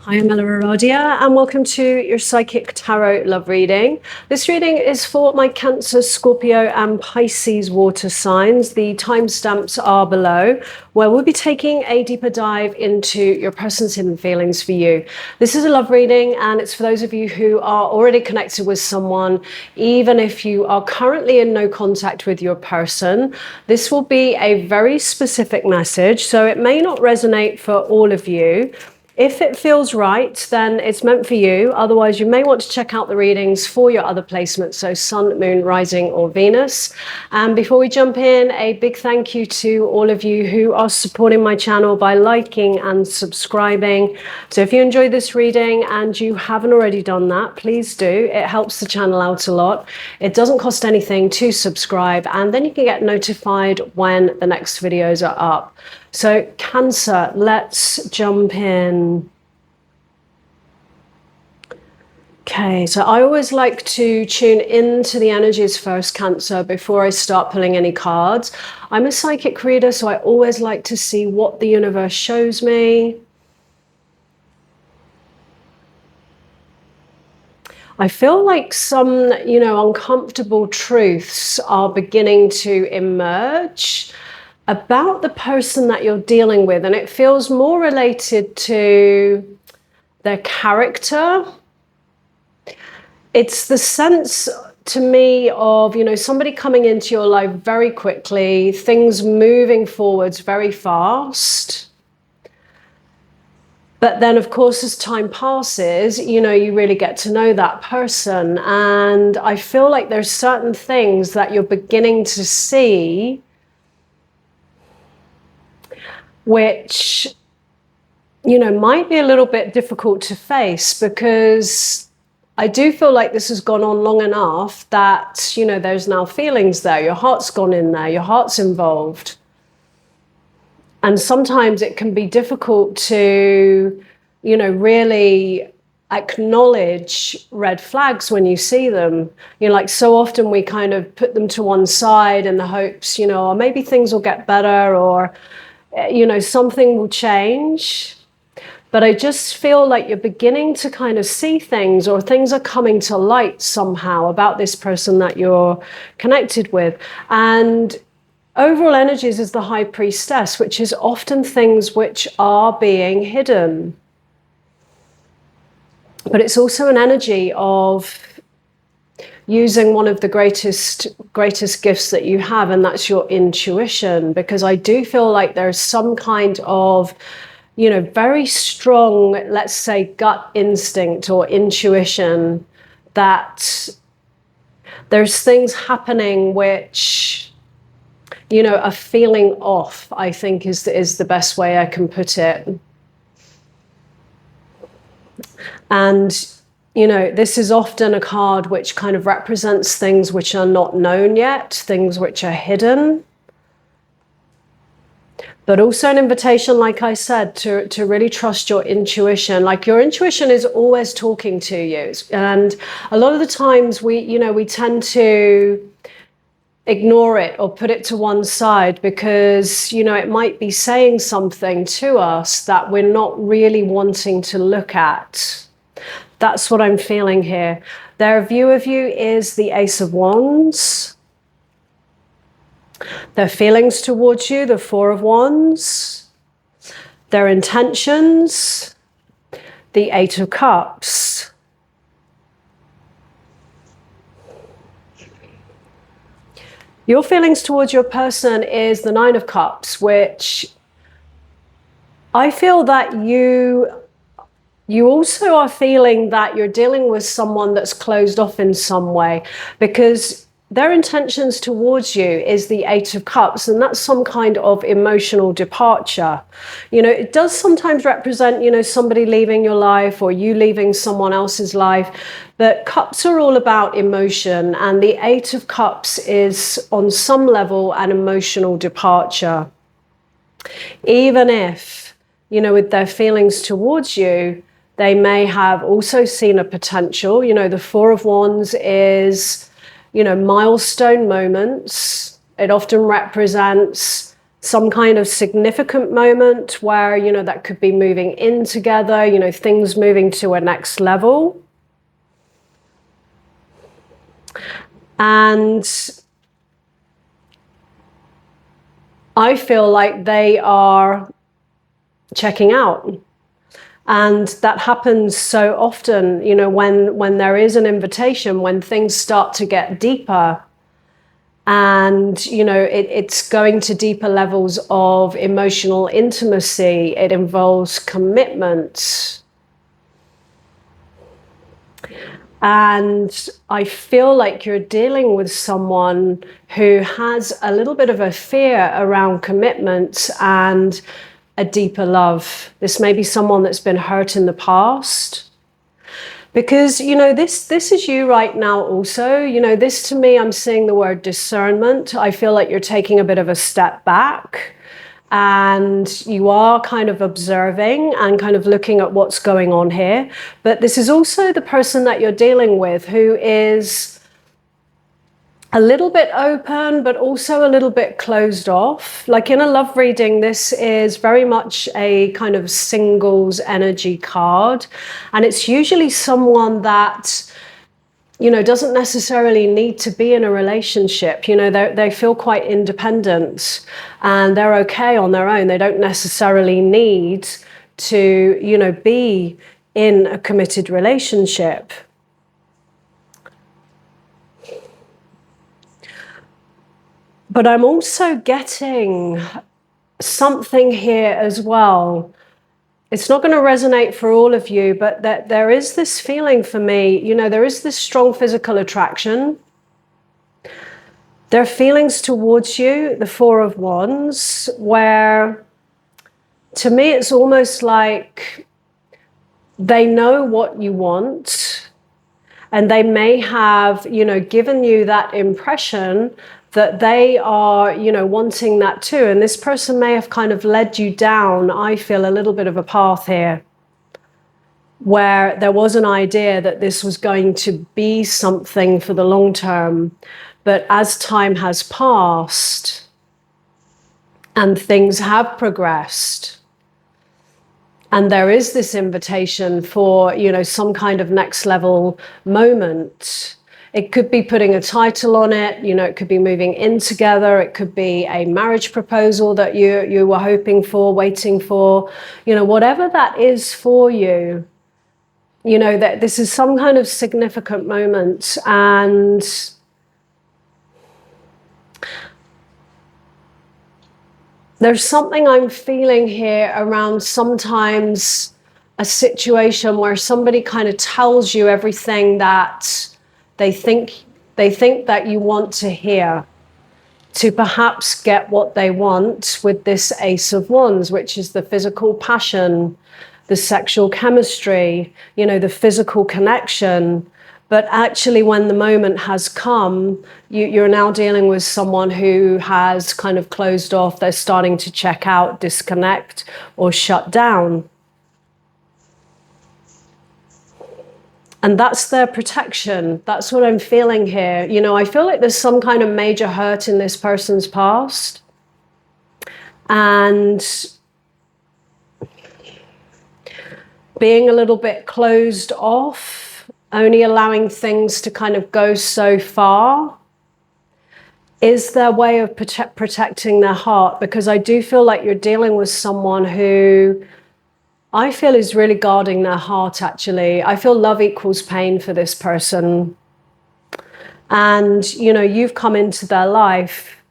Hi, I'm EllaAradia and welcome to your Psychic Tarot Love Reading. This reading is for my Cancer, Scorpio and Pisces water signs. The timestamps are below, where we'll be taking a deeper dive into your person's hidden feelings for you. This is a love reading and it's for those of you who are already connected with someone, even if you are currently in no contact with your person. This will be a very specific message, so it may not resonate for all of you. If it feels right, then it's meant for you. Otherwise, you may want to check out the readings for your other placements, so Sun, Moon, Rising, or Venus. And before we jump in, a big thank you to all of you who are supporting my channel by liking and subscribing. So if you enjoyed this reading and you haven't already done that, please do. It helps the channel out a lot. It doesn't cost anything to subscribe, and then you can get notified when the next videos are up. So Cancer, let's jump in. Okay, so I always like to tune into the energies first, Cancer, before I start pulling any cards. I'm a psychic reader, so I always like to see what the universe shows me. I feel like some, uncomfortable truths are beginning to emerge about the person that you're dealing with, and it feels more related to their character. It's the sense to me of, somebody coming into your life very quickly, things moving forwards very fast. But then, of course, as time passes, you really get to know that person. And I feel like there's certain things that you're beginning to see which, might be a little bit difficult to face, because I do feel like this has gone on long enough that, there's now feelings there. Your heart's gone in there. Your heart's involved. And sometimes it can be difficult to, really acknowledge red flags when you see them. Like so often we kind of put them to one side in the hopes, or maybe things will get better, or something will change. But I just feel like you're beginning to kind of see things, or things are coming to light somehow about this person that you're connected with. And overall energies is the High Priestess, which is often things which are being hidden. But it's also an energy of using one of the greatest gifts that you have, and that's your intuition. Because I do feel like there's some kind of, very strong, let's say, gut instinct or intuition that there's things happening which, are feeling off, I think is the best way I can put it. And this is often a card which kind of represents things which are not known yet, things which are hidden. But also an invitation, like I said, to really trust your intuition. Like, your intuition is always talking to you. And a lot of the times we tend to ignore it or put it to one side because, it might be saying something to us that we're not really wanting to look at. That's what I'm feeling here. Their view of you is the Ace of Wands. Their feelings towards you, the Four of Wands. Their intentions, the Eight of Cups. Your feelings towards your person is the Nine of Cups, which I feel that you also are feeling that you're dealing with someone that's closed off in some way, because their intentions towards you is the Eight of Cups, and that's some kind of emotional departure. It does sometimes represent, somebody leaving your life or you leaving someone else's life, but cups are all about emotion, and the Eight of Cups is on some level an emotional departure. Even if, with their feelings towards you, they may have also seen a potential. The Four of Wands is, milestone moments. It often represents, some kind of significant moment where, you know, that could be moving in together, you know, things moving to a next level. And I feel like they are checking out. And that happens so often, you know, when there is an invitation, when things start to get deeper. And, you know, it's going to deeper levels of emotional intimacy. It involves commitment. And I feel like you're dealing with someone who has a little bit of a fear around commitment and a deeper love. This may be someone that's been hurt in the past. Because, you know, this is you right now also. You know, this to me, I'm seeing the word discernment. I feel like you're taking a bit of a step back and you are kind of observing and kind of looking at what's going on here. But this is also the person that you're dealing with who is a little bit open, but also a little bit closed off. Like in a love reading, this is very much a kind of singles energy card. And it's usually someone that, you know, doesn't necessarily need to be in a relationship. You know, they feel quite independent and they're okay on their own. They don't necessarily need to, you know, be in a committed relationship. But I'm also getting something here as well. It's not going to resonate for all of you, but that there is this feeling for me, you know, there is this strong physical attraction. There are feelings towards you, the Four of Wands, where to me it's almost like they know what you want and they may have, you know, given you that impression that they are, you know, wanting that too. And this person may have kind of led you down, I feel, a little bit of a path here where there was an idea that this was going to be something for the long term. But as time has passed and things have progressed, and there is this invitation for, you know, some kind of next level moment. It could be putting a title on it, you know, it could be moving in together, it could be a marriage proposal that you were hoping for, waiting for, you know, whatever that is for you, you know, that this is some kind of significant moment. And there's something I'm feeling here around sometimes a situation where somebody kind of tells you everything that they think that you want to hear to perhaps get what they want with this Ace of Wands, which is the physical passion, the sexual chemistry, you know, the physical connection. But actually, when the moment has come, you're now dealing with someone who has kind of closed off. They're starting to check out, disconnect, or shut down. And that's their protection. That's what I'm feeling here. You know, I feel like there's some kind of major hurt in this person's past. And being a little bit closed off, only allowing things to kind of go so far, is their way of protecting their heart. Because I do feel like you're dealing with someone who I feel is really guarding their heart, actually. I feel love equals pain for this person. And, you know, you've come into their life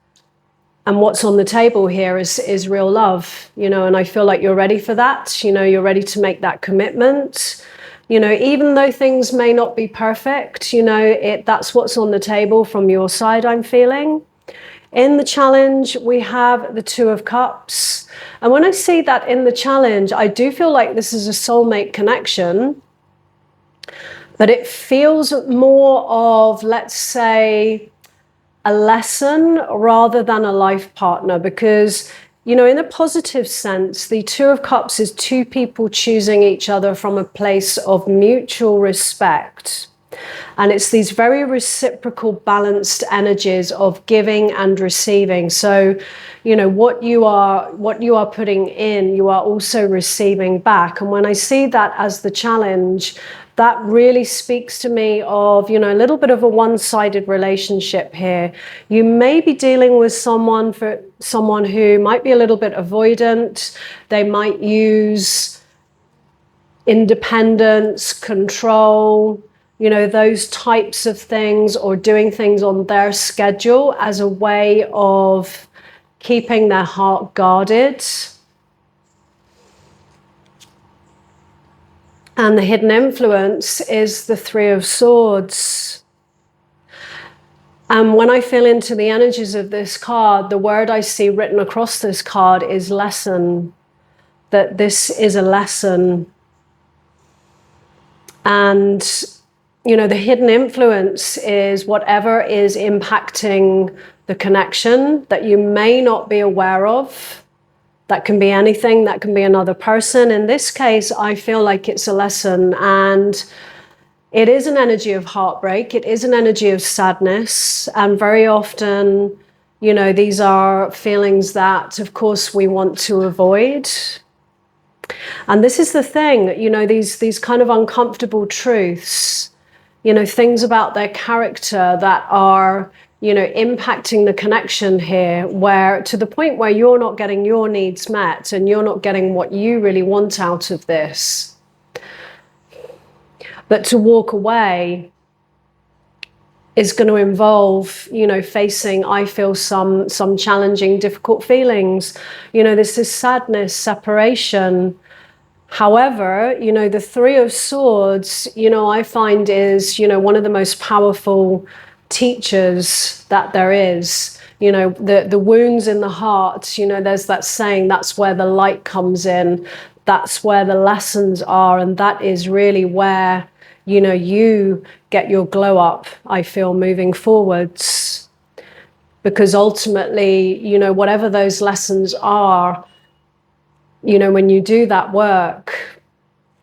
and what's on the table here is real love, you know, and I feel like you're ready for that. You know, you're ready to make that commitment. You know, even though things may not be perfect, you know, that's what's on the table from your side, I'm feeling. In the challenge, we have the Two of Cups. And when I see that in the challenge, I do feel like this is a soulmate connection. But it feels more of, let's say, a lesson rather than a life partner. Because, you know, in a positive sense, the Two of Cups is two people choosing each other from a place of mutual respect. And it's these very reciprocal, balanced energies of giving and receiving. So, you know, what you are putting in, you are also receiving back. And when I see that as the challenge, that really speaks to me of, you know, a little bit of a one-sided relationship here. You may be dealing with someone who might be a little bit avoidant. They might use independence, control, you know, those types of things, or doing things on their schedule as a way of keeping their heart guarded. And the hidden influence is the Three of Swords. And when I feel into the energies of this card, the word I see written across this card is lesson. That this is a lesson. And, you know, the hidden influence is whatever is impacting the connection that you may not be aware of. That can be anything, that can be another person. In this case, I feel like it's a lesson, and it is an energy of heartbreak. It is an energy of sadness. And very often, you know, these are feelings that, of course, we want to avoid. And this is the thing, you know, these kind of uncomfortable truths, you know, things about their character that are, you know, impacting the connection here, where to the point where you're not getting your needs met and you're not getting what you really want out of this. But to walk away is going to involve, you know, facing, I feel, some challenging, difficult feelings. You know, this is sadness, separation. However, you know, the Three of Swords, you know, I find is, you know, one of the most powerful teachers that there is. You know, the wounds in the heart, you know, there's that saying, that's where the light comes in. That's where the lessons are. And that is really where, you know, you get your glow up, I feel, moving forwards. Because ultimately, you know, whatever those lessons are, you know, when you do that work,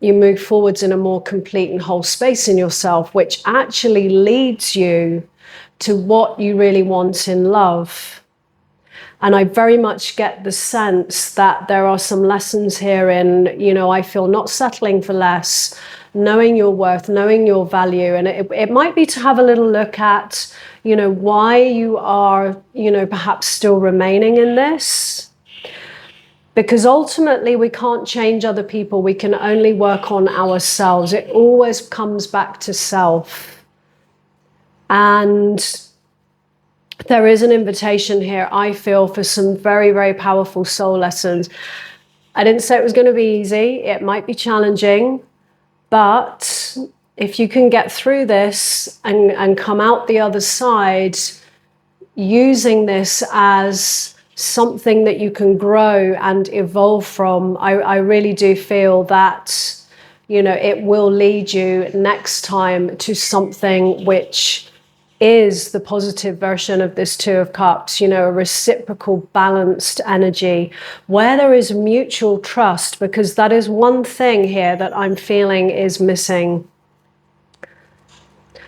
you move forwards in a more complete and whole space in yourself, which actually leads you to what you really want in love. And I very much get the sense that there are some lessons here in, you know, I feel not settling for less, knowing your worth, knowing your value. And it might be to have a little look at, you know, why you are, you know, perhaps still remaining in this. Because ultimately we can't change other people. We can only work on ourselves. It always comes back to self. And there is an invitation here, I feel, for some very, very powerful soul lessons. I didn't say it was going to be easy. It might be challenging. But if you can get through this and come out the other side using this as something that you can grow and evolve from, I really do feel that, you know, it will lead you next time to something which is the positive version of this Two of Cups, you know, a reciprocal, balanced energy where there is mutual trust, because that is one thing here that I'm feeling is missing.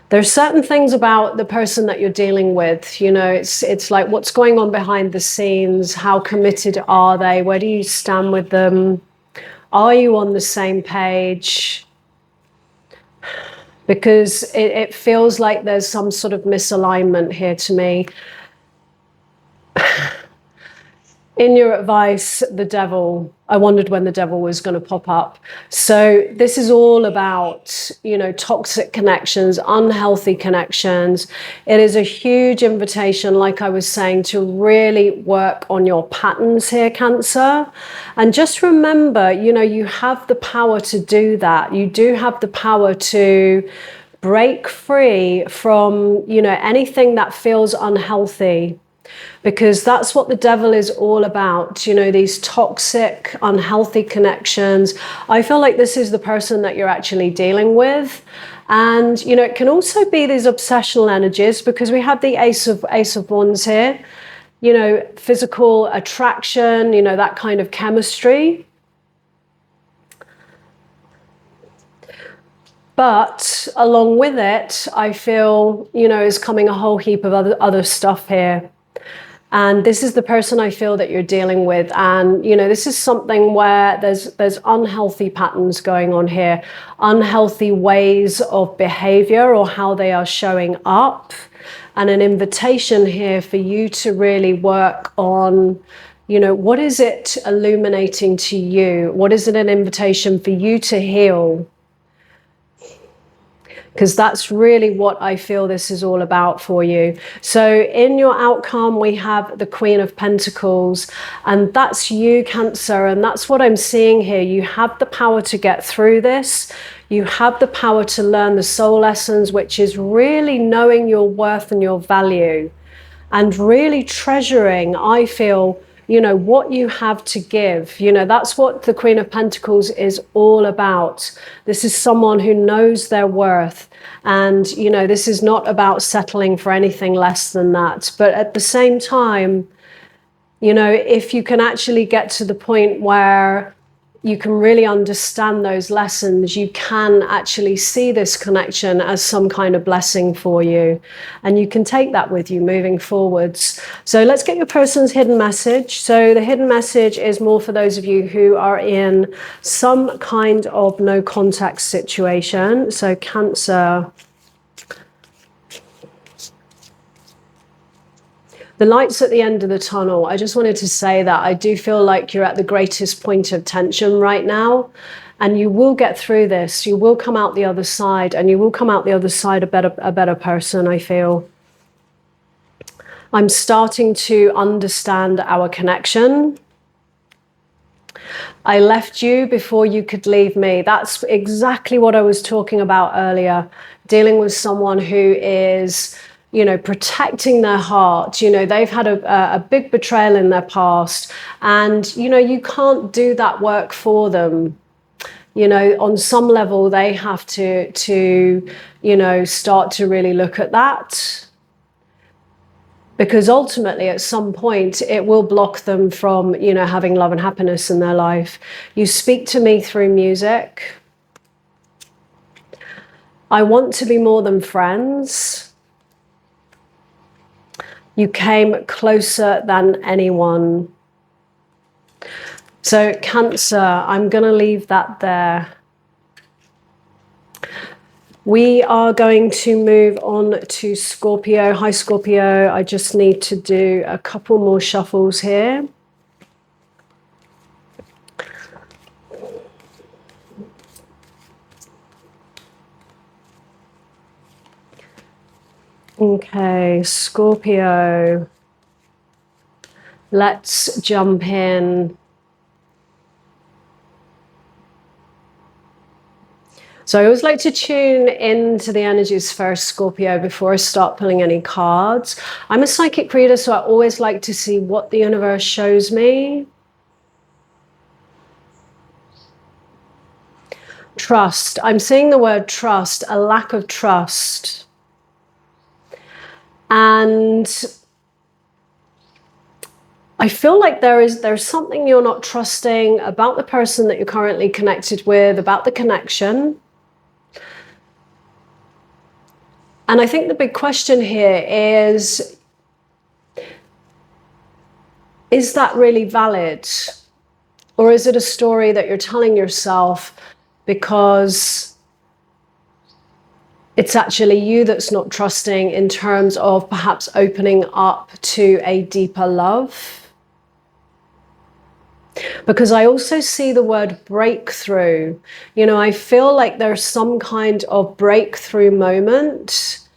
There's certain things about the person that you're dealing with, you know, it's like what's going on behind the scenes, how committed are they, where do you stand with them, are you on the same page? Because it feels like there's some sort of misalignment here to me. In your advice, the devil, I wondered when the devil was going to pop up. So this is all about, you know, toxic connections, unhealthy connections. It is a huge invitation, like I was saying, to really work on your patterns here, Cancer. And just remember, you know, you have the power to do that. You do have the power to break free from, you know, anything that feels unhealthy. Because that's what the devil is all about, you know, these toxic, unhealthy connections. I feel like this is the person that you're actually dealing with. And, you know, it can also be these obsessional energies, because we have the Ace of Wands here, you know, physical attraction, you know, that kind of chemistry. But But along with it, I feel, is coming a whole heap of other stuff here. And this is the person I feel that you're dealing with. And, this is something where there's unhealthy patterns going on here, unhealthy ways of behavior or how they are showing up. And an invitation here for you to really work on, what is it illuminating to you? What is it an invitation for you to heal? Because that's really what I feel this is all about for you. So in your outcome, we have the Queen of Pentacles, and that's you, Cancer. And that's what I'm seeing here. You have the power to get through this. You have the power to learn the soul lessons, which is really knowing your worth and your value and really treasuring, I feel, what you have to give. That's what the Queen of Pentacles is all about. This is someone who knows their worth. And, this is not about settling for anything less than that. But at the same time, if you can actually get to the point where you can really understand those lessons, you can actually see this connection as some kind of blessing for you. And you can take that with you moving forwards. So let's get your person's hidden message. So the hidden message is more for those of you who are in some kind of no contact situation. So Cancer. The light's at the end of the tunnel. I just wanted to say that I do feel like you're at the greatest point of tension right now, and you will get through this. You will come out the other side, and you will come out the other side a better person, I feel. I'm starting to understand our connection. I left you before you could leave me. That's exactly what I was talking about earlier. Dealing with someone who is, protecting their heart. They've had a big betrayal in their past, and, you can't do that work for them. On some level, they have to start to really look at that. Because ultimately, at some point, it will block them from, having love and happiness in their life. You speak to me through music. I want to be more than friends. You came closer than anyone. So Cancer, I'm going to leave that there. We are going to move on to Scorpio. Hi, Scorpio. I just need to do a couple more shuffles here. Okay, Scorpio. Let's jump in. So I always like to tune into the energies first, Scorpio, before I start pulling any cards. I'm a psychic reader, so I always like to see what the universe shows me. Trust. I'm seeing the word trust, a lack of trust. And I feel like there's something you're not trusting about the person that you're currently connected with, about the connection. And I think the big question here is that really valid? Or is it a story that you're telling yourself because it's actually you that's not trusting in terms of perhaps opening up to a deeper love? Because I also see the word breakthrough. I feel like there's some kind of breakthrough moment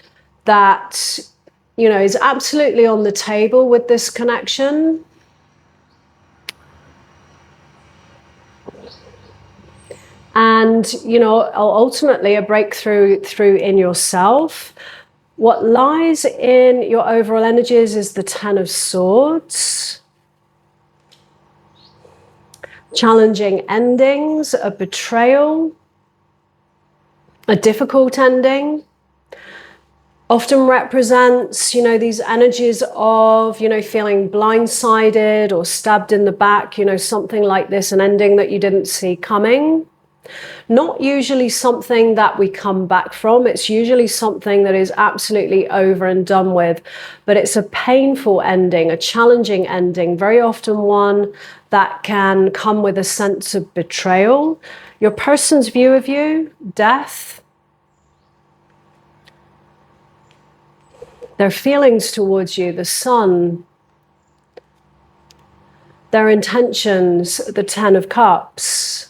that, is absolutely on the table with this connection. And, ultimately a breakthrough in yourself. What lies in your overall energies is the Ten of Swords. Challenging endings, a betrayal, a difficult ending. Often represents, these energies of, feeling blindsided or stabbed in the back, something like this, an ending that you didn't see coming. Not usually something that we come back from. It's usually something that is absolutely over and done with, but it's a painful ending, a challenging ending, very often one that can come with a sense of betrayal. Your person's view of you, death, their feelings towards you, the sun, their intentions, the Ten of Cups.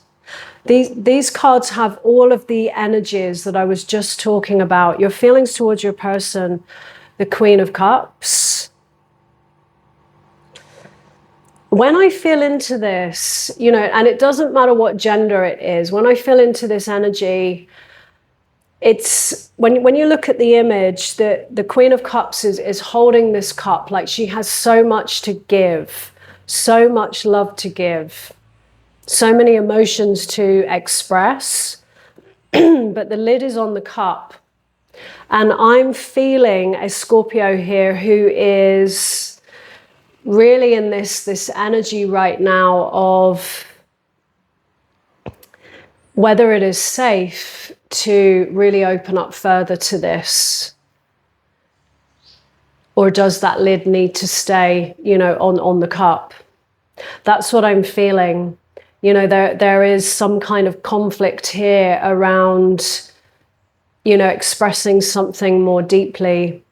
These cards have all of the energies that I was just talking about. Your feelings towards your person, the Queen of Cups. When I feel into this, you know, and it doesn't matter what gender it is, when I feel into this energy, it's when you look at the image, the Queen of Cups is holding this cup like she has so much to give, so much love to give. So many emotions to express, but the lid is on the cup. And I'm feeling a Scorpio here who is really in this energy right now of whether it is safe to really open up further to this, or does that lid need to stay, you know, on the cup? That's what I'm feeling. You know, there is some kind of conflict here around, you know, expressing something more deeply.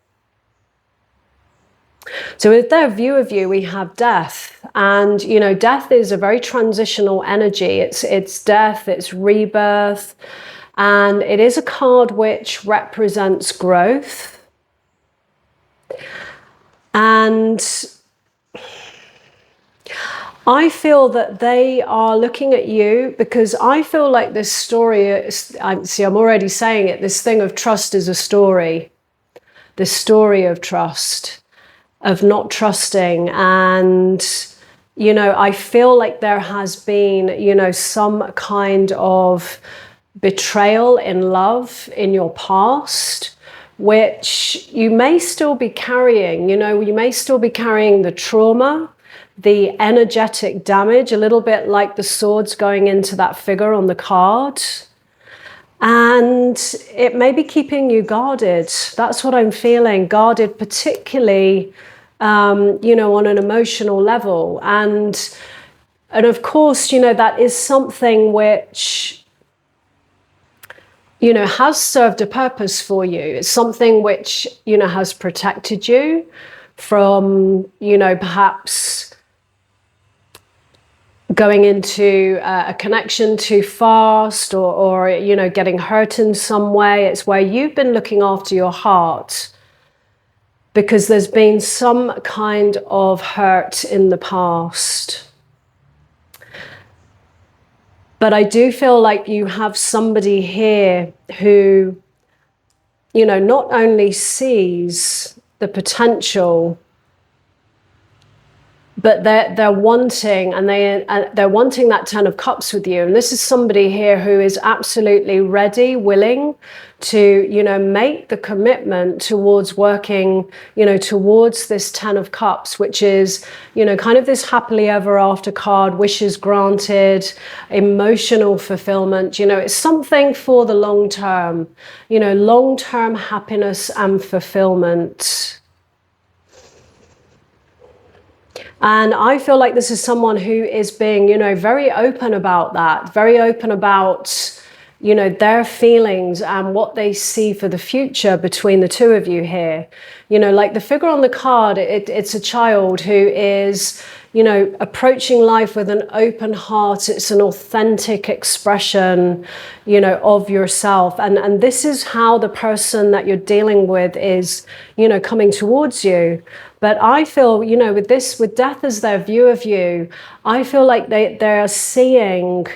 So with their view of you, we have death. And, you know, death is a very transitional energy. It's death, it's rebirth. And it is a card which represents growth. And I feel that they are looking at you because I feel like this story, I'm already saying it, this thing of trust is a story. This story of trust, of not trusting. And, you know, I feel like there has been, you know, some kind of betrayal in love in your past, which you may still be carrying. You know, you may still be carrying the trauma, the energetic damage, a little bit like the swords going into that figure on the card. And it may be keeping you guarded. That's what I'm feeling, guarded, particularly, you know, on an emotional level. And of course, you know, that is something which, you know, has served a purpose for you. It's something which, you know, has protected you from, you know, perhaps going into a connection too fast, or, you know, getting hurt in some way. It's where you've been looking after your heart because there's been some kind of hurt in the past. But I do feel like you have somebody here who, you know, not only sees the potential, but they're wanting, and they're wanting that Ten of Cups with you. And this is somebody here who is absolutely ready, willing to, you know, make the commitment towards working, you know, towards this Ten of Cups, which is, you know, kind of this happily ever after card, wishes granted, emotional fulfillment. You know, it's something for the long term, you know, long-term happiness and fulfillment. And I feel like this is someone who is being, you know, very open about that, very open about, you know, their feelings and what they see for the future between the two of you here. You know, like the figure on the card, it's a child who is, you know, approaching life with an open heart. It's an authentic expression, you know, of yourself. And this is how the person that you're dealing with is, you know, coming towards you. But I feel, you know, with death as their view of you, I feel like they're seeing,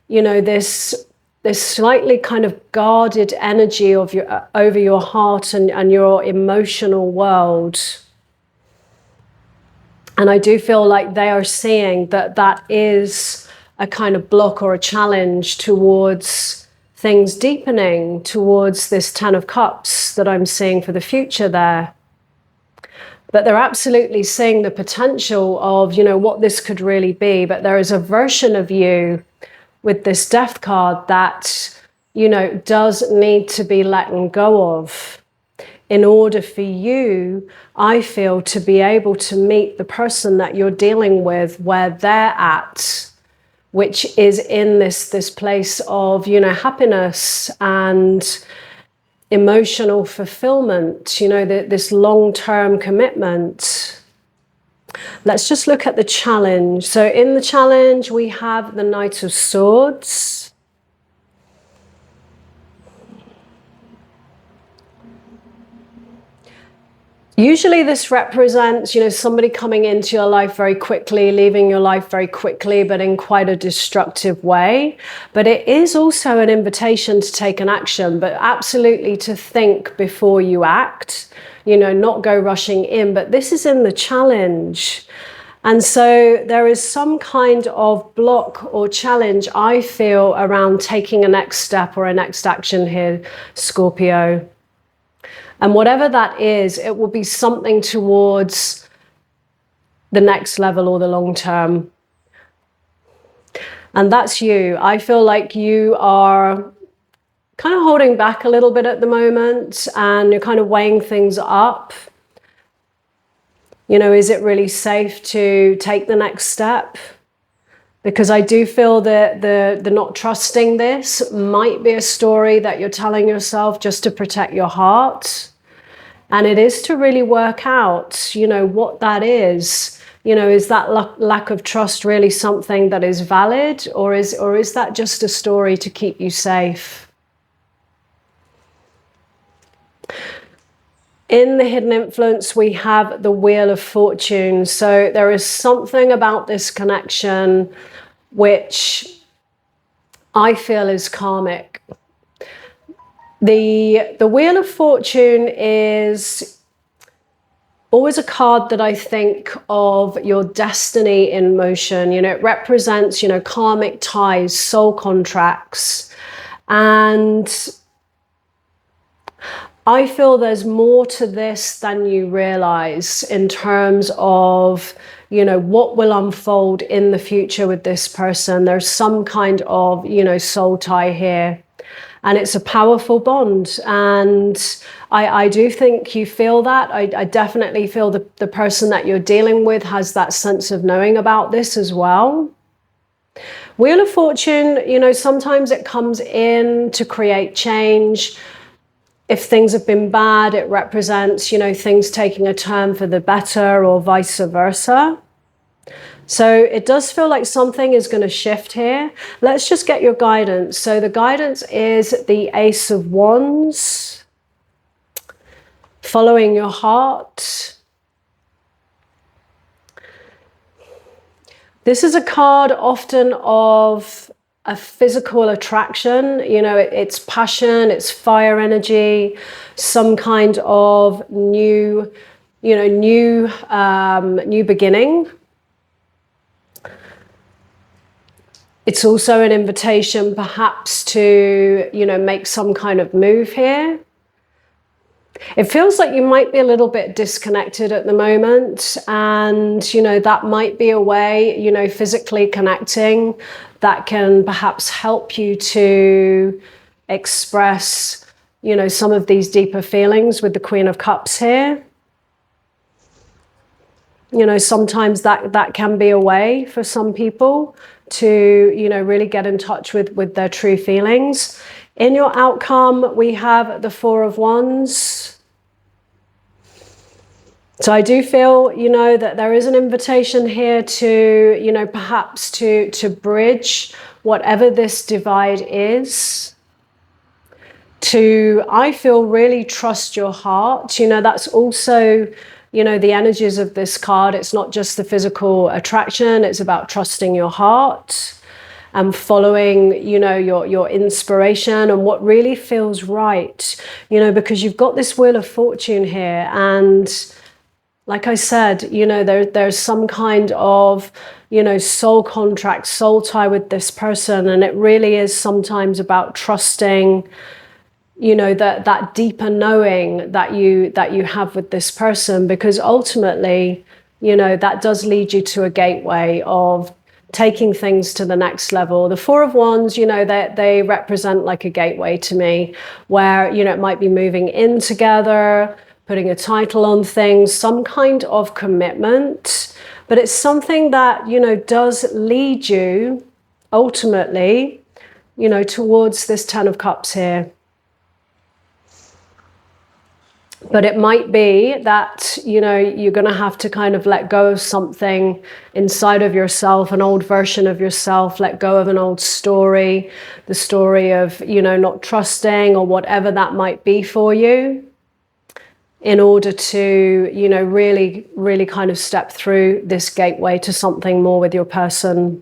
you know, this slightly kind of guarded energy of over your heart and your emotional world. And I do feel like they are seeing that is a kind of block or a challenge towards things deepening, towards this Ten of Cups that I'm seeing for the future there. But they're absolutely seeing the potential of, you know, what this could really be. But there is a version of you with this death card that, you know, does need to be let go of in order for you, I feel, to be able to meet the person that you're dealing with where they're at, which is in this place of, you know, happiness and emotional fulfillment, you know, this long-term commitment. Let's just look at the challenge. So in the challenge, we have the Knight of Swords. Usually this represents, you know, somebody coming into your life very quickly, leaving your life very quickly, but in quite a destructive way. But it is also an invitation to take an action, but absolutely to think before you act, you know, not go rushing in. But this is in the challenge. And so there is some kind of block or challenge, I feel, around taking a next step or a next action here, Scorpio. And whatever that is, it will be something towards the next level or the long term. And that's you. I feel like you are kind of holding back a little bit at the moment, and you're kind of weighing things up. You know, is it really safe to take the next step? Because I do feel that the not trusting this might be a story that you're telling yourself just to protect your heart. And it is to really work out, you know, what that is. You know, is that lack of trust really something that is valid, or is that just a story to keep you safe? In the hidden influence, we have the Wheel of Fortune. So there is something about this connection which I feel is karmic. The Wheel of Fortune is always a card that I think of your destiny in motion. You know, it represents, you know, karmic ties, soul contracts. And I feel there's more to this than you realize in terms of, you know, what will unfold in the future with this person. There's some kind of, you know, soul tie here. And it's a powerful bond. And I do think you feel that. I definitely feel the person that you're dealing with has that sense of knowing about this as well. Wheel of Fortune, you know, sometimes it comes in to create change. If things have been bad, it represents, you know, things taking a turn for the better or vice versa. So it does feel like something is going to shift here. Let's just get your guidance. So the guidance is the Ace of Wands, following your heart. This is a card often of a physical attraction. You know, it's passion, it's fire energy, some kind of new, you know, new beginning. It's also an invitation perhaps to, you know, make some kind of move here. It feels like you might be a little bit disconnected at the moment, and, you know, that might be a way, you know, physically connecting that can perhaps help you to express, you know, some of these deeper feelings with the Queen of Cups here. You know, sometimes that can be a way for some people to, you know, really get in touch with their true feelings. In your outcome, we have the Four of Wands. So I do feel, you know, that there is an invitation here to, you know, perhaps to bridge whatever this divide is. To, I feel, really trust your heart. You know, that's also, you know, the energies of this card. It's not just the physical attraction. It's about trusting your heart and following, you know, your inspiration and what really feels right, you know, because you've got this Wheel of Fortune here. And like I said, you know, there's some kind of, you know, soul contract, soul tie with this person. And it really is sometimes about trusting, you know, that deeper knowing that you have with this person, because ultimately, you know, that does lead you to a gateway of taking things to the next level. The Four of Wands, you know, they represent like a gateway to me, where, you know, it might be moving in together, putting a title on things, some kind of commitment, but it's something that, you know, does lead you ultimately, you know, towards this Ten of Cups here. But it might be that, you know, you're going to have to kind of let go of something inside of yourself, an old version of yourself, let go of an old story, the story of, you know, not trusting or whatever that might be for you, in order to, you know, really, really kind of step through this gateway to something more with your person.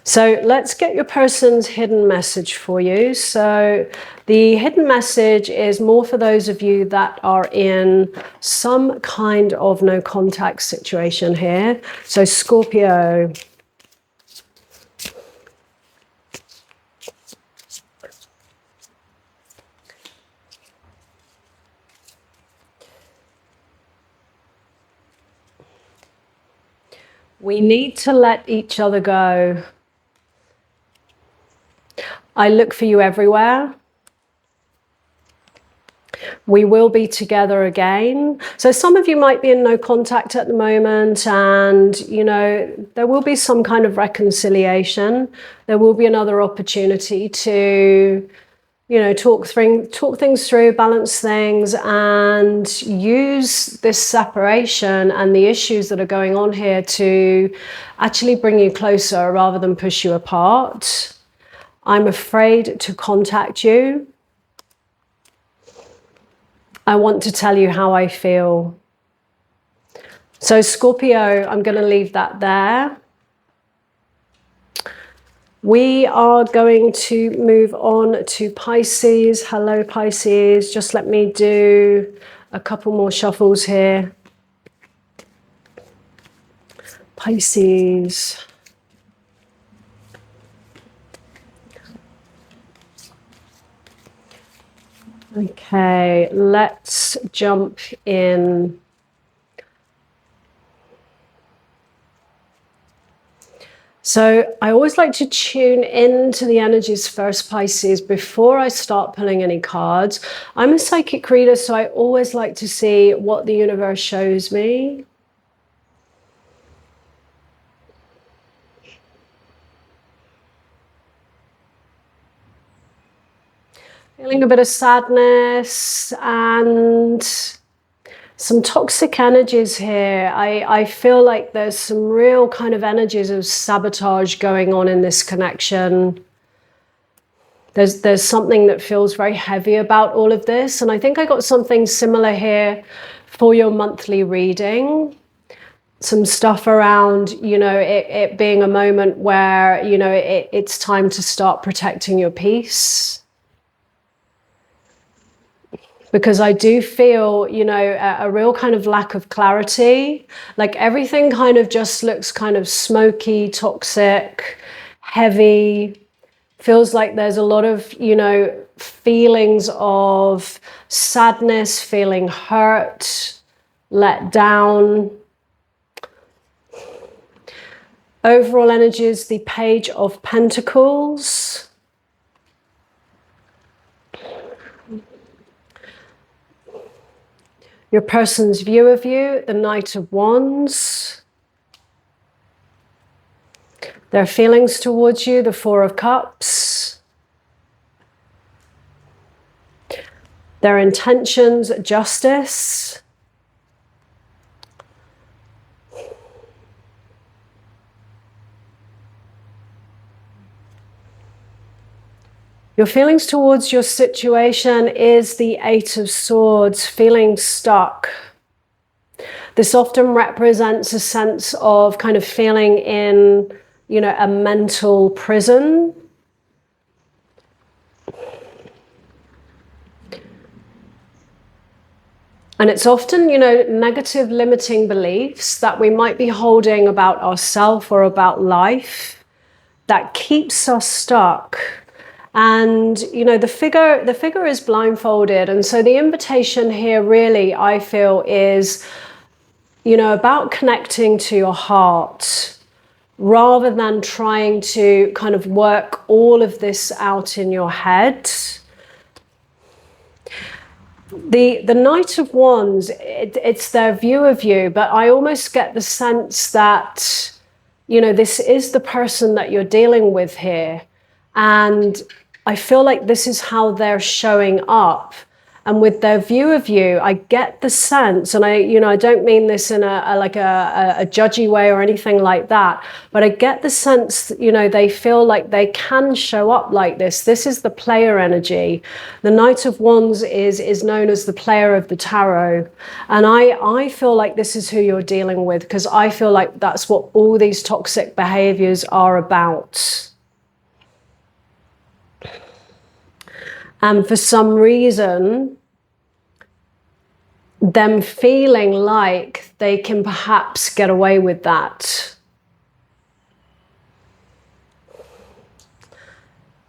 So let's get your person's hidden message for you. So the hidden message is more for those of you that are in some kind of no contact situation here. So Scorpio. We need to let each other go. I look for you everywhere. We will be together again. So some of you might be in no contact at the moment, and, you know, there will be some kind of reconciliation. There will be another opportunity to, you know, talk things through, balance things, and use this separation and the issues that are going on here to actually bring you closer rather than push you apart. I'm afraid to contact you. I want to tell you how I feel. So Scorpio, I'm going to leave that there. We are going to move on to Pisces. Hello, Pisces. Just let me do a couple more shuffles here. Pisces. Okay, let's jump in. So I always like to tune into the energies first, Pisces, before I start pulling any cards. I'm a psychic reader, so I always like to see what the universe shows me. Feeling a bit of sadness and some toxic energies here. I feel like there's some real kind of energies of sabotage going on in this connection. There's something that feels very heavy about all of this. And I think I got something similar here for your monthly reading. Some stuff around, you know, it being a moment where, you know, it's time to start protecting your peace. Because I do feel, you know, a real kind of lack of clarity. Like everything kind of just looks kind of smoky, toxic, heavy. Feels like there's a lot of, you know, feelings of sadness, feeling hurt, let down. Overall energy is the Page of Pentacles. Your person's view of you, the Knight of Wands. Their feelings towards you, the Four of Cups. Their intentions, Justice. Your feelings towards your situation is the Eight of Swords, feeling stuck. This often represents a sense of kind of feeling in, you know, a mental prison. And it's often, you know, negative limiting beliefs that we might be holding about ourselves or about life that keeps us stuck. And, you know, the figure is blindfolded. And so the invitation here really, I feel, is, you know, about connecting to your heart, rather than trying to kind of work all of this out in your head. The Knight of Wands, it's their view of you, but I almost get the sense that, you know, this is the person that you're dealing with here. And I feel like this is how they're showing up. And with their view of you, I get the sense, and I don't mean this in a judgy way or anything like that, but I get the sense that, you know, they feel like they can show up like this. This is the player energy. The Knight of Wands is known as the player of the tarot. And I feel like this is who you're dealing with, because I feel like that's what all these toxic behaviors are about. And for some reason, them feeling like they can perhaps get away with that.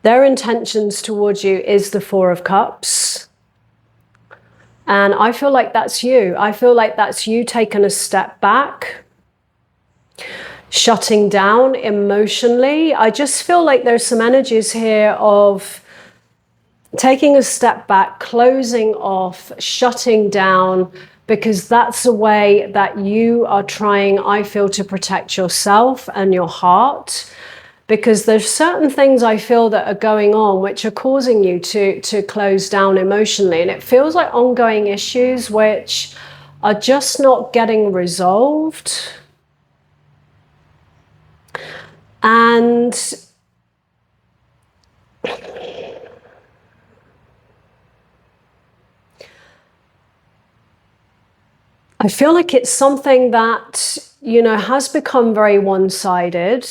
Their intentions towards you is the Four of Cups. And I feel like that's you. I feel like that's you taking a step back, shutting down emotionally. I just feel like there's some energies here of taking a step back, closing off, shutting down, because that's a way that you are trying, I feel, to protect yourself and your heart. Because there's certain things I feel that are going on which are causing you to close down emotionally. And it feels like ongoing issues which are just not getting resolved. And I feel like it's something that, you know, has become very one-sided.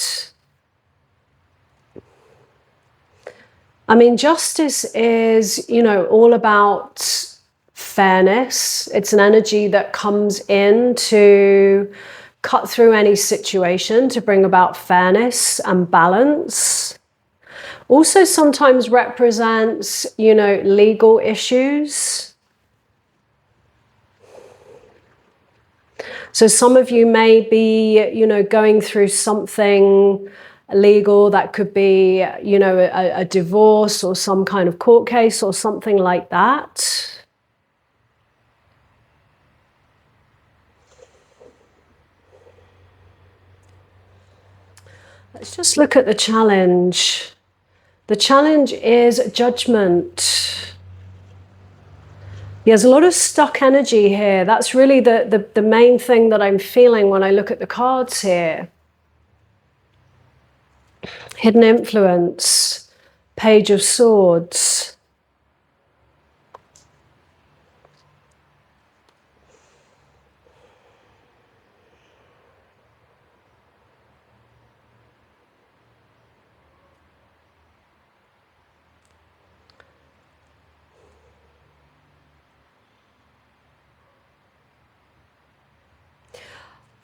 I mean, justice is, you know, all about fairness. It's an energy that comes in to cut through any situation, to bring about fairness and balance. Also sometimes represents, you know, legal issues. So some of you may be, you know, going through something legal that could be, you know, a divorce or some kind of court case or something like that. Let's just look at the challenge. The challenge is judgment. There's a lot of stuck energy here. That's really the main thing that I'm feeling when I look at the cards here. Hidden influence, Page of Swords.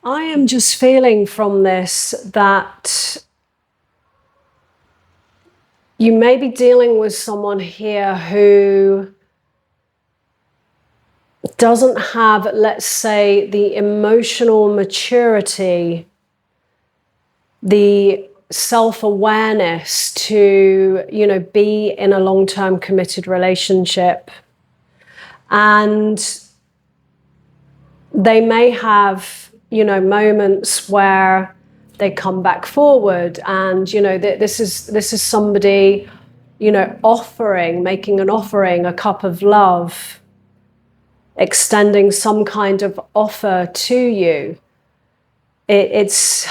I am just feeling from this that you may be dealing with someone here who doesn't have, let's say, the emotional maturity, the self-awareness to, you know, be in a long-term committed relationship. And they may have, you know, moments where they come back forward and, you know, this is somebody, you know, making an offering, a cup of love, extending some kind of offer to you. It's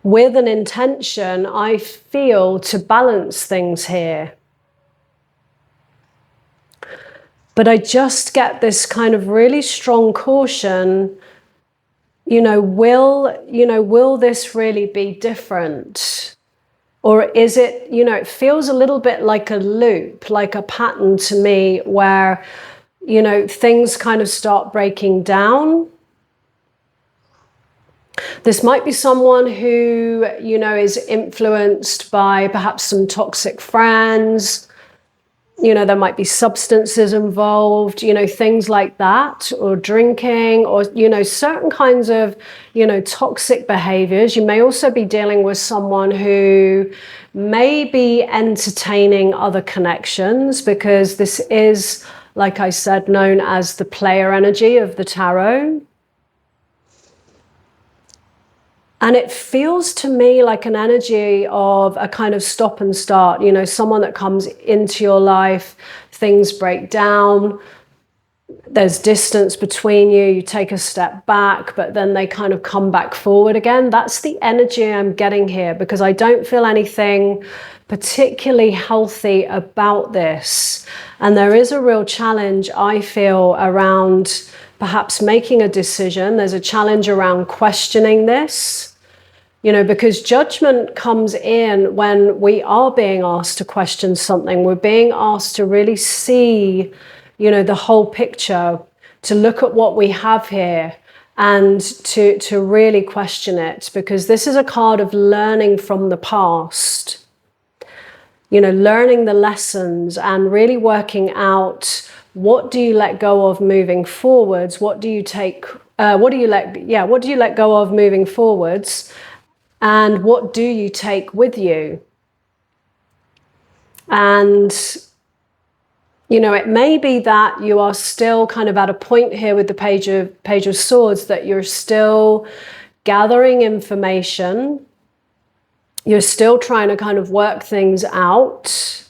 with an intention, I feel, to balance things here. But I just get this kind of really strong caution, will this really be different? Or is it, it feels a little bit like a loop, like a pattern to me where, things kind of start breaking down. This might be someone who, is influenced by perhaps some toxic friends, There might be substances involved, things like that, or drinking, or, certain kinds of, toxic behaviors. You may also be dealing with someone who may be entertaining other connections, because this is, like I said, known as the player energy of the tarot. And it feels to me like an energy of a kind of stop and start, someone that comes into your life, things break down, there's distance between you, you take a step back, but then they kind of come back forward again. That's the energy I'm getting here, because I don't feel anything particularly healthy about this. And there is a real challenge, I feel, around perhaps making a decision. There's a challenge around questioning this. Because judgment comes in when we are being asked to question something. We're being asked to really see, the whole picture, to look at what we have here and to really question it. Because this is a card of learning from the past, learning the lessons and really working out, what do you let go of moving forwards? What do you let go of moving forwards? And what do you take with you? And, it may be that you are still kind of at a point here with the Page of Swords, that you're still gathering information. You're still trying to kind of work things out.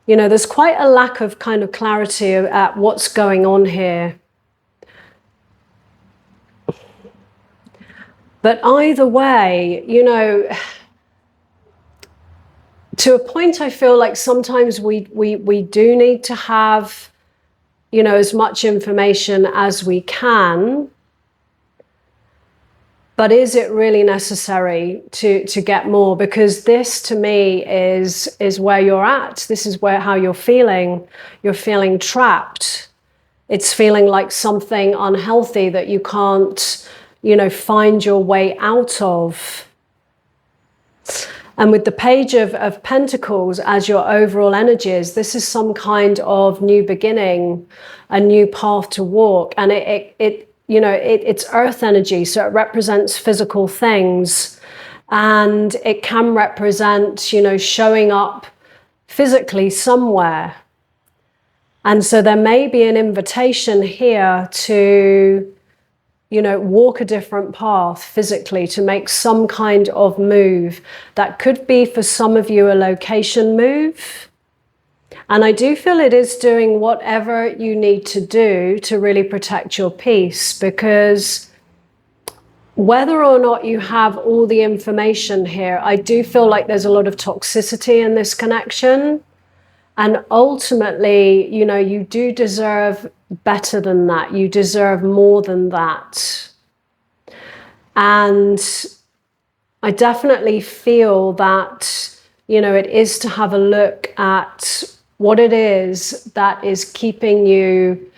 There's quite a lack of kind of clarity at what's going on here. But either way, to a point, I feel like sometimes we do need to have, as much information as we can. But is it really necessary to get more? Because this, to me, is where you're at. This is how you're feeling. You're feeling trapped. It's feeling like something unhealthy that you can't, find your way out of. And with the Page of Pentacles as your overall energies, this is some kind of new beginning, a new path to walk. And it's earth energy, so it represents physical things. And it can represent, showing up physically somewhere. And so there may be an invitation here to, walk a different path physically, to make some kind of move. That could be, for some of you, a location move. And I do feel it is doing whatever you need to do to really protect your peace, because whether or not you have all the information here, I do feel like there's a lot of toxicity in this connection. And ultimately, you do deserve better than that. You deserve more than that. And I definitely feel that, it is to have a look at what it is that is keeping you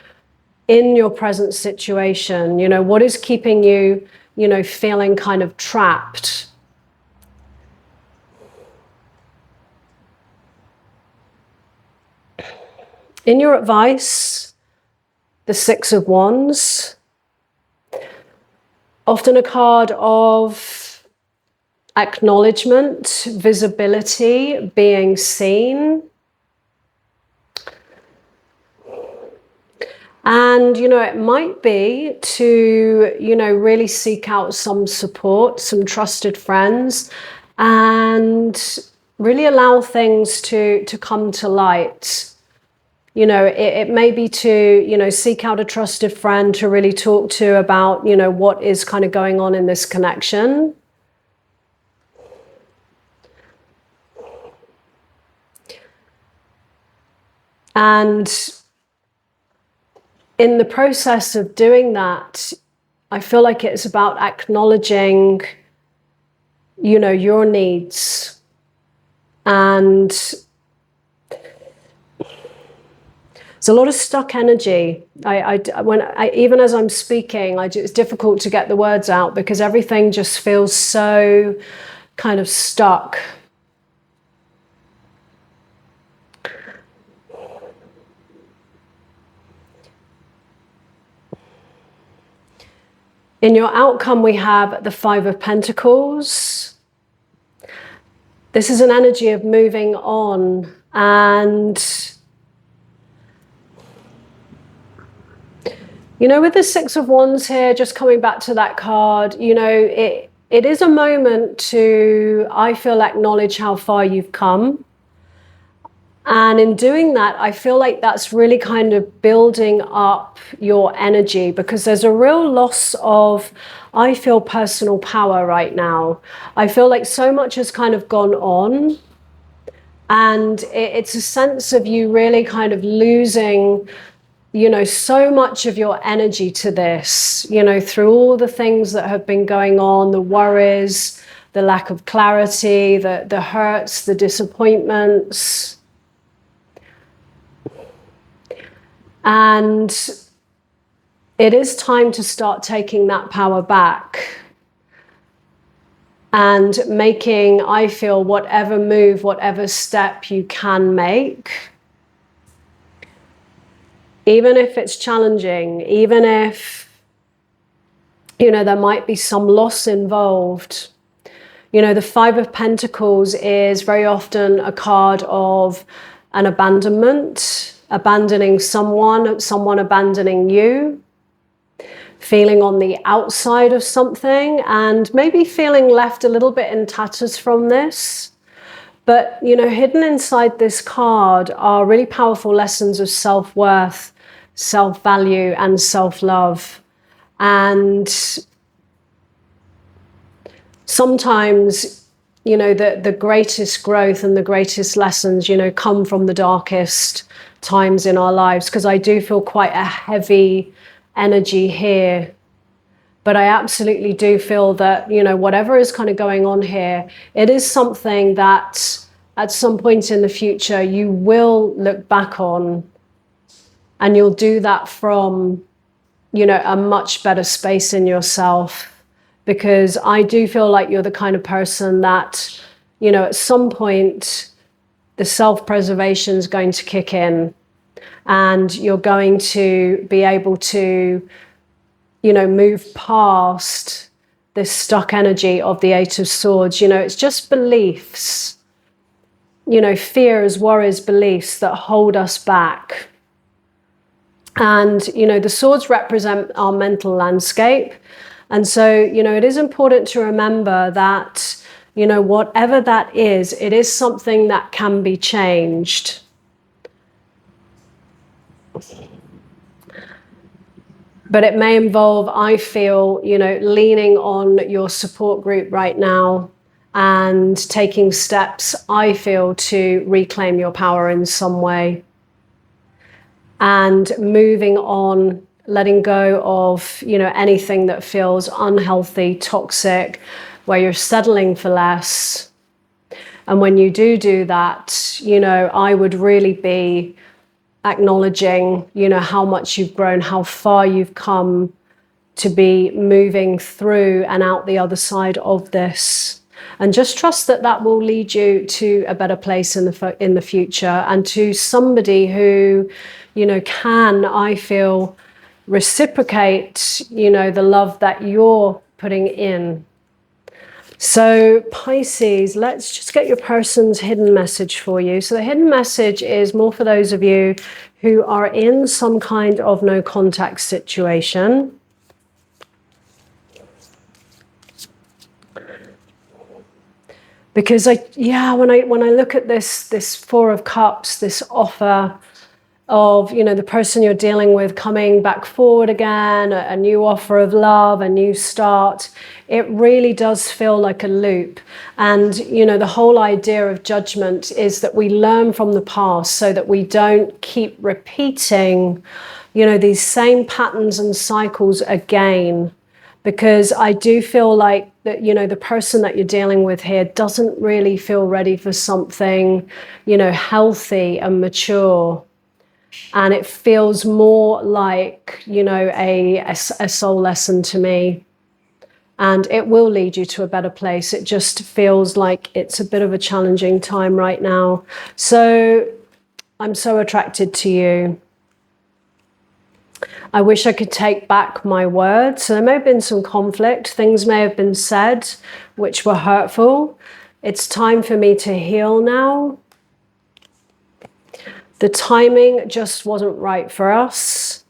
in your present situation. What is keeping you, feeling kind of trapped. In your advice, the Six of Wands, often a card of acknowledgement, visibility, being seen. And, it might be to, really seek out some support, some trusted friends, and really allow things to come to light. It may be to, seek out a trusted friend to really talk to about, what is kind of going on in this connection. And in the process of doing that, I feel like it's about acknowledging, your needs. And there's a lot of stuck energy. Even as I'm speaking, it's difficult to get the words out, because everything just feels so kind of stuck. In your outcome, we have the Five of Pentacles. This is an energy of moving on, and you know, with the Six of Wands here, just coming back to that card, you know, it is a moment to, I feel, acknowledge how far you've come. And in doing that, I feel like that's really kind of building up your energy, because there's a real loss of, I feel, personal power right now. I feel like so much has kind of gone on, and it's a sense of you really kind of losing, you know, so much of your energy to this, you know, through all the things that have been going on, the worries, the lack of clarity, the hurts, the disappointments. And it is time to start taking that power back and making, I feel, whatever move, whatever step you can make, even if it's challenging, even if, you know, there might be some loss involved. You know, the Five of Pentacles is very often a card of an abandonment, abandoning someone, someone abandoning you, feeling on the outside of something, and maybe feeling left a little bit in tatters from this. But, you know, hidden inside this card are really powerful lessons of self-worth, self-value, and self-love. And sometimes, you know, the greatest growth and the greatest lessons, you know, come from the darkest times in our lives, because I do feel quite a heavy energy here. But I absolutely do feel that, you know, whatever is kind of going on here, it is something that at some point in the future you will look back on, and you'll do that from, you know, a much better space in yourself. Because I do feel like you're the kind of person that, you know, at some point the self-preservation is going to kick in, and you're going to be able to, you know, move past this stuck energy of the Eight of Swords. You know, it's just beliefs, you know, fears, worries, beliefs that hold us back. And, you know, the swords represent our mental landscape. And so, you know, it is important to remember that, you know, whatever that is, it is something that can be changed. But it may involve, I feel, you know, leaning on your support group right now and taking steps, I feel, to reclaim your power in some way. And moving on, letting go of, you know, anything that feels unhealthy, toxic, where you're settling for less. And when you do that, you know, I would really be acknowledging, you know, how much you've grown, how far you've come to be moving through and out the other side of this. And just trust that that will lead you to a better place in the future, and to somebody who, you know, can, I feel, reciprocate, you know, the love that you're putting in. So Pisces, let's just get your person's hidden message for you. So the hidden message is more for those of you who are in some kind of no contact situation. Because when I look at this Four of Cups, this offer of, you know, the person you're dealing with coming back forward again, a new offer of love, a new start, it really does feel like a loop. And, you know, the whole idea of judgment is that we learn from the past so that we don't keep repeating, you know, these same patterns and cycles again. Because I do feel like that, you know, the person that you're dealing with here doesn't really feel ready for something, you know, healthy and mature. And it feels more like, you know, a soul lesson to me. And it will lead you to a better place. It just feels like it's a bit of a challenging time right now. So I'm so attracted to you. I wish I could take back my words. So there may have been some conflict. Things may have been said which were hurtful. It's time for me to heal now. The timing just wasn't right for us.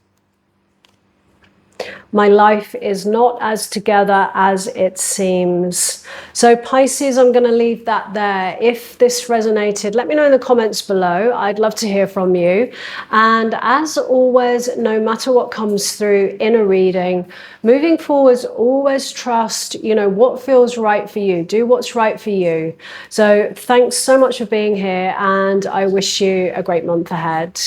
My life is not as together as it seems. So Pisces, I'm going to leave that there. If this resonated, let me know in the comments below. I'd love to hear from you. And as always, no matter what comes through in a reading, moving forwards, always trust, what feels right for you. Do what's right for you. So thanks so much for being here, and I wish you a great month ahead.